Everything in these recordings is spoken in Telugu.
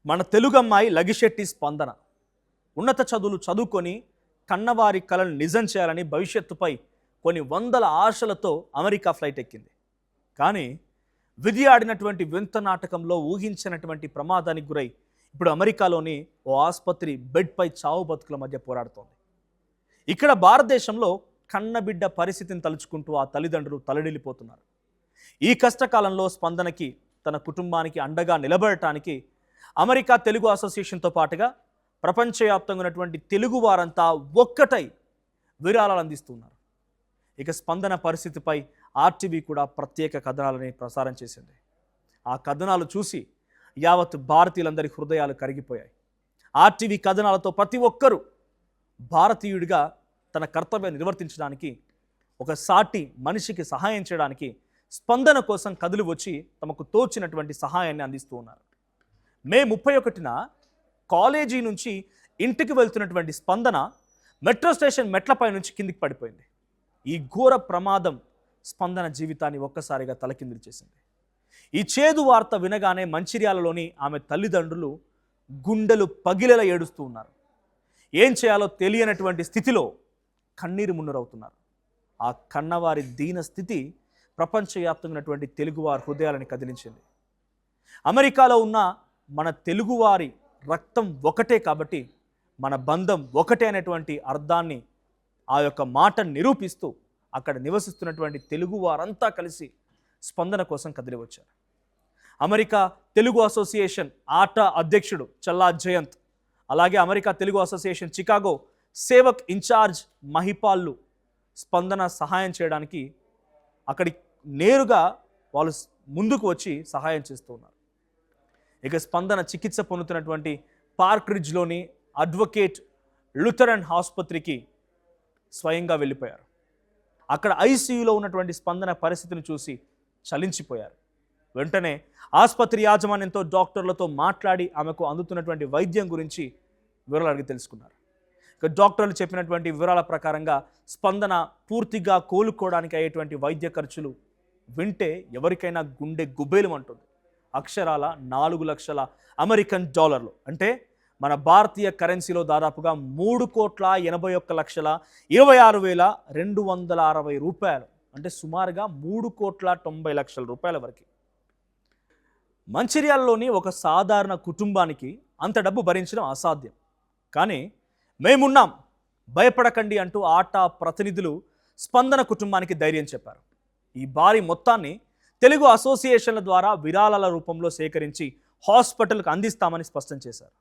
మన తెలుగు అమ్మాయి లగిశెట్టి స్పందన ఉన్నత చదువులు చదువుకొని కన్నవారి కలను నిజం చేయాలని భవిష్యత్తుపై కొన్ని వందల ఆశలతో అమెరికా ఫ్లైట్ ఎక్కింది. కానీ విధి ఆడినటువంటి వింత నాటకంలో ఊహించినటువంటి ప్రమాదానికి గురై ఇప్పుడు అమెరికాలోని ఓ ఆసుపత్రి బెడ్పై చావు బతుకుల మధ్య పోరాడుతోంది. ఇక్కడ భారతదేశంలో కన్నబిడ్డ పరిస్థితిని తలుచుకుంటూ ఆ తల్లిదండ్రులు తలడిల్లిపోతున్నారు. ఈ కష్టకాలంలో స్పందనకి తన కుటుంబానికి అండగా నిలబడటానికి అమెరికా తెలుగు అసోసియేషన్తో పాటుగా ప్రపంచవ్యాప్తంగా ఉన్నటువంటి తెలుగు వారంతా ఒక్కటై విరాళాలు అందిస్తున్నారు. ఇక స్పందన పరిస్థితిపై ఆర్టీవీ కూడా ప్రత్యేక కథనాలని ప్రసారం చేసింది. ఆ కథనాలు చూసి యావత్ భారతీయులందరి హృదయాలు కరిగిపోయాయి. ఆర్టీవీ కథనాలతో ప్రతి ఒక్కరూ భారతీయుడిగా తన కర్తవ్యం నిర్వర్తించడానికి, ఒక సాటి మనిషికి సహాయం చేయడానికి స్పందన కోసం కదులు వచ్చి తమకు తోచినటువంటి సహాయాన్ని అందిస్తూ ఉన్నారు. మే 31న కాలేజీ నుంచి ఇంటికి వెళ్తున్నటువంటి స్పందన మెట్రో స్టేషన్ మెట్లపై నుంచి కిందికి పడిపోయింది. ఈ ఘోర ప్రమాదం స్పందన జీవితాన్ని ఒక్కసారిగా తలకిందులు చేసింది. ఈ చేదు వార్త వినగానే మంచిర్యాలలోని ఆమె తల్లిదండ్రులు గుండెలు పగిలేలా ఏడుస్తూ ఉన్నారు. ఏం చేయాలో తెలియనటువంటి స్థితిలో కన్నీరు మున్నరవుతున్నారు. ఆ కన్నవారి దీన స్థితి ప్రపంచవ్యాప్తంగా ఉన్నటువంటి తెలుగువారి హృదయాలను కదిలించింది. అమెరికాలో ఉన్న మన తెలుగువారి రక్తం ఒకటే కాబట్టి మన బంధం ఒకటే అనేటువంటి అర్థాన్ని ఆ యొక్క మాట నిరూపిస్తూ అక్కడ నివసిస్తున్నటువంటి తెలుగు వారంతా కలిసి స్పందన కోసం కదిలి వచ్చారు. అమెరికా తెలుగు అసోసియేషన్ ఆట అధ్యక్షుడు చల్లా జయంత్, అలాగే America Telugu association Chicago Sevak incharge మహిపాల్లు స్పందన సహాయం చేయడానికి అక్కడి నేరుగా వాళ్ళు ముందుకు వచ్చి సహాయం చేస్తూ ఉన్నారు. ఇక స్పందన చికిత్స పొందుతున్నటువంటి పార్క్ రిడ్జ్లోని అడ్వకేట్ లూథరన్ ఆసుపత్రికి స్వయంగా వెళ్ళిపోయారు. అక్కడ ఐసీయూలో ఉన్నటువంటి స్పందన పరిస్థితిని చూసి చలించిపోయారు. వెంటనే ఆసుపత్రి యాజమాన్యంతో డాక్టర్లతో మాట్లాడి ఆమెకు అందుతున్నటువంటి వైద్యం గురించి వివరాలు అడిగి తెలుసుకున్నారు. ఇక డాక్టర్లు చెప్పినటువంటి వివరాల ప్రకారంగా స్పందన పూర్తిగా కోలుకోవడానికి అయ్యేటువంటి వైద్య ఖర్చులు వింటే ఎవరికైనా గుండె గుబేలు అంటుంది. అక్షరాల 4 లక్షల అమెరికన్ డాలర్లు, అంటే మన భారతీయ కరెన్సీలో దాదాపుగా 3,81,26,260 రూపాయలు, అంటే సుమారుగా 3,90,00,000 రూపాయల వరకు. మంచిర్యాలలోని ఒక సాధారణ కుటుంబానికి అంత డబ్బు భరించడం అసాధ్యం. కానీ మేమున్నాం, భయపడకండి అంటూ ఆటా ప్రతినిధులు స్పందన కుటుంబానికి ధైర్యం చెప్పారు. ఈ భారీ మొత్తాన్ని తెలుగు అసోసియేషన్ల ద్వారా విరాళాల రూపంలో సేకరించి హాస్పిటల్కు అందిస్తామని స్పష్టం చేశారు.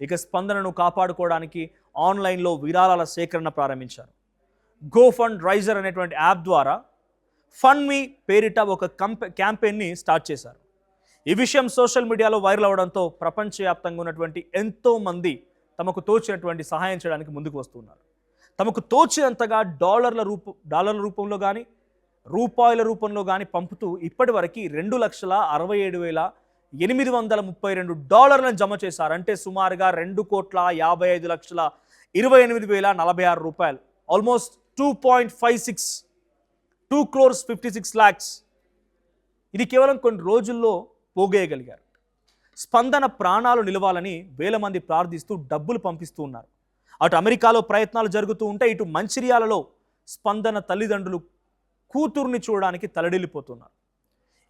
ఇక స్పందనను కాపాడుకోవడానికి ఆన్లైన్లో విరాళాల సేకరణ ప్రారంభించారు. గో ఫండ్ రైజర్ అనేటువంటి యాప్ ద్వారా ఫండ్ మీ పేరిట ఒక క్యాంపెయిన్ని స్టార్ట్ చేశారు. ఈ విషయం సోషల్ మీడియాలో వైరల్ అవడంతో ప్రపంచవ్యాప్తంగా ఉన్నటువంటి ఎంతోమంది తమకు తోచినటువంటి సహాయం చేయడానికి ముందుకు వస్తున్నారు. తమకు తోచినంతగా డాలర్ల రూపంలో కానీ రూపాయల రూపంలో కానీ పంపుతూ ఇప్పటి వరకు $2,67,832 జమ చేశారు. అంటే సుమారుగా 2,55,28,046 రూపాయలు, ఆల్మోస్ట్ 2 crores 56 lakhs. ఇది కేవలం కొన్ని రోజుల్లో పోగేయగలిగారు. స్పందన ప్రాణాలు నిలవాలని వేల మంది ప్రార్థిస్తూ డబ్బులు పంపిస్తూ ఉన్నారు. అటు అమెరికాలో ప్రయత్నాలు జరుగుతూ ఉంటే ఇటు మంచిర్యాలలో స్పందన తల్లిదండ్రులు కూతుర్ని చూడడానికి తలడిల్లిపోతున్నారు.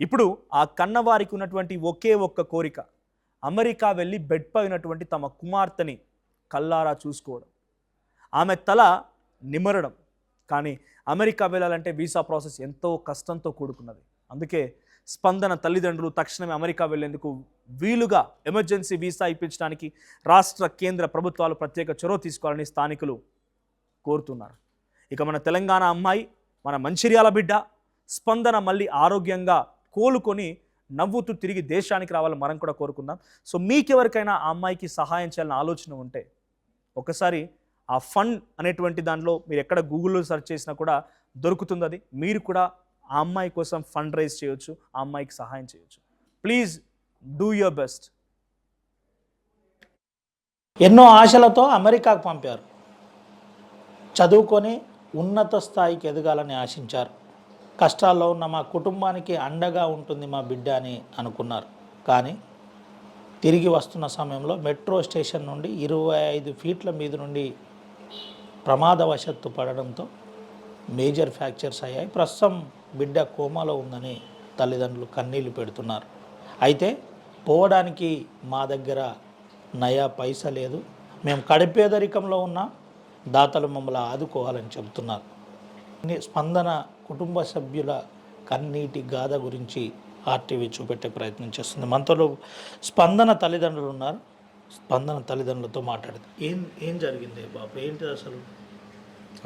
ఇప్పుడు ఆ కన్నవారికి ఉన్నటువంటి ఒకే ఒక్క కోరిక అమెరికా వెళ్ళి బెడ్పై ఉన్నటువంటి తమ కుమార్తెని కల్లారా చూసుకోవడం, ఆమె తల నిమరడం. కానీ అమెరికా వెళ్ళాలంటే వీసా ప్రాసెస్ ఎంతో కష్టంతో కూడుకున్నది. అందుకే స్పందన తల్లిదండ్రులు తక్షణమే అమెరికా వెళ్లేందుకు వీలుగా ఎమర్జెన్సీ వీసా ఇప్పించడానికి రాష్ట్ర కేంద్ర ప్రభుత్వాలు ప్రత్యేక చొరవ తీసుకోవాలని స్థానికులు కోరుతున్నారు. ఇక మన తెలంగాణ అమ్మాయి, మన మంచిర్యాల బిడ్డ స్పందన మళ్ళీ ఆరోగ్యంగా కోలుకొని నవ్వుతూ తిరిగి దేశానికి రావాలని మనం కూడా కోరుకుందాం. సో మీకెవరికైనా ఆ అమ్మాయికి సహాయం చేయాలని ఆలోచన ఉంటే ఒకసారి ఆ ఫండ్ అనేటువంటి దాంట్లో మీరు ఎక్కడ గూగుల్లో సెర్చ్ చేసినా కూడా దొరుకుతుంది. అది మీరు కూడా ఆ అమ్మాయి కోసం ఫండ్ రైజ్ చేయొచ్చు, ఆ అమ్మాయికి సహాయం చేయొచ్చు. Please do your best. ఎన్నో ఆశలతో అమెరికాకు పంపారు. చదువుకొని ఉన్నత స్థాయికి ఎదగాలని ఆశించారు. కష్టాల్లో ఉన్న మా కుటుంబానికి అండగా ఉంటుంది మా బిడ్డ అని అనుకున్నారు. కానీ తిరిగి వస్తున్న సమయంలో మెట్రో స్టేషన్ నుండి 25 ఫీట్ల మీద నుండి ప్రమాదవశత్తు పడడంతో మేజర్ ఫ్రాక్చర్స్ అయ్యాయి. ప్రస్తుతం బిడ్డ కోమాలో ఉందని తల్లిదండ్రులు కన్నీళ్లు పెడుతున్నారు. అయితే పోవడానికి మా దగ్గర నయా పైసా లేదు, మేము కడిపేదరికంలో ఉన్న దాతలు మమ్మల్ని ఆదుకోవాలని చెబుతున్నారు. స్పందన కుటుంబ సభ్యుల కన్నీటి గాథ గురించి ఆర్టీవీ చూపెట్టే ప్రయత్నం చేస్తుంది. మనతో స్పందన తల్లిదండ్రులు ఉన్నారు. స్పందన తల్లిదండ్రులతో మాట్లాడింది. ఏం జరిగింది బాబు, ఏంటి అసలు?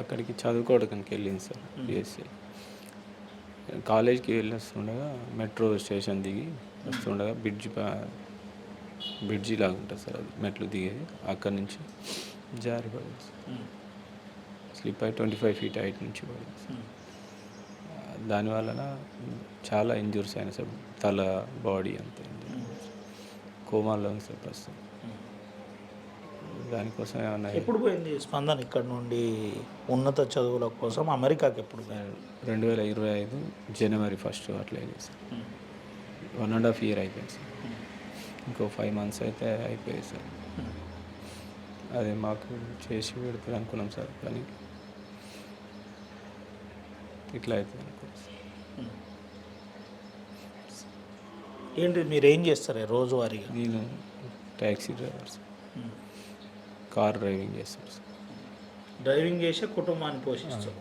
అక్కడికి చదువుకోవడానికి వెళ్ళింది సార్. బిఎస్సీ కాలేజ్కి వెళ్ళి వస్తుండగా మెట్రో స్టేషన్ దిగి వస్తుండగా బ్రిడ్జి లాగా ఉంటుంది సార్, అది మెట్లు దిగేది. అక్కడి నుంచి జారి పడింది సార్. స్లిప్ అయి 25 ఫీట్ హైట్ నుంచి పడింది సార్. దానివలన చాలా ఇంజూర్స్ అయినాయి సార్, తల బాడీ అంతా కోమాలో ఉంది సార్ ప్రస్తుతం. దానికోసం ఏమన్నా ఎప్పుడు పోయింది స్పందన ఇక్కడ నుండి ఉన్నత చదువుల కోసం అమెరికాకి? ఎప్పుడు పోయింది? 2025 జనవరి 1 అట్లా అయింది సార్. 1.5 ఇయర్ అయిపోయింది సార్. ఇంకో 5 మంత్స్ అయితే అయిపోయాయి సార్. అది మాకు చేసి పెడుతుంది అనుకున్నాం సార్, కానీ ఇట్లా అవుతుంది అనుకున్నాం సార్. ఏంటి మీరు ఏం చేస్తారు రోజువారీగా? నేను taxi driver sir, car driving చేస్తాను సార్. డ్రైవింగ్ చేసే కుటుంబాన్ని పోషిస్తారు.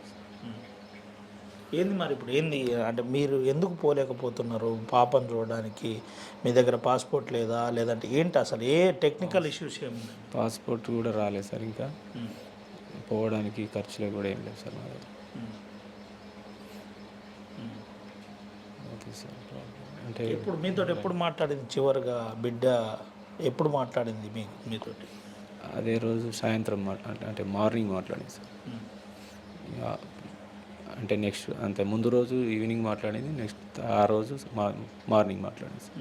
ఏంది మరి ఇప్పుడు ఏంది అంటే మీరు ఎందుకు పోలేకపోతున్నారు పాపను చూడడానికి? మీ దగ్గర పాస్పోర్ట్ లేదా, లేదంటే ఏంటి అసలు ఏ టెక్నికల్ ఇష్యూస్ ఏమున్నాయి? పాస్పోర్ట్ కూడా రాలేదు సార్, ఇంకా పోవడానికి ఖర్చులు కూడా ఏం లేదు సార్ మా దగ్గర. Okay sir. అంటే ఇప్పుడు మీతో ఎప్పుడు మాట్లాడింది చివరిగా బిడ్డ? ఎప్పుడు మాట్లాడింది మీతోటి? అదే రోజు సాయంత్రం అంటే మార్నింగ్ మాట్లాడింది సార్. అంటే నెక్స్ట్ అంతే ముందు రోజు ఈవినింగ్ మాట్లాడింది, నెక్స్ట్ ఆ రోజు మార్నింగ్ మాట్లాడింది సార్.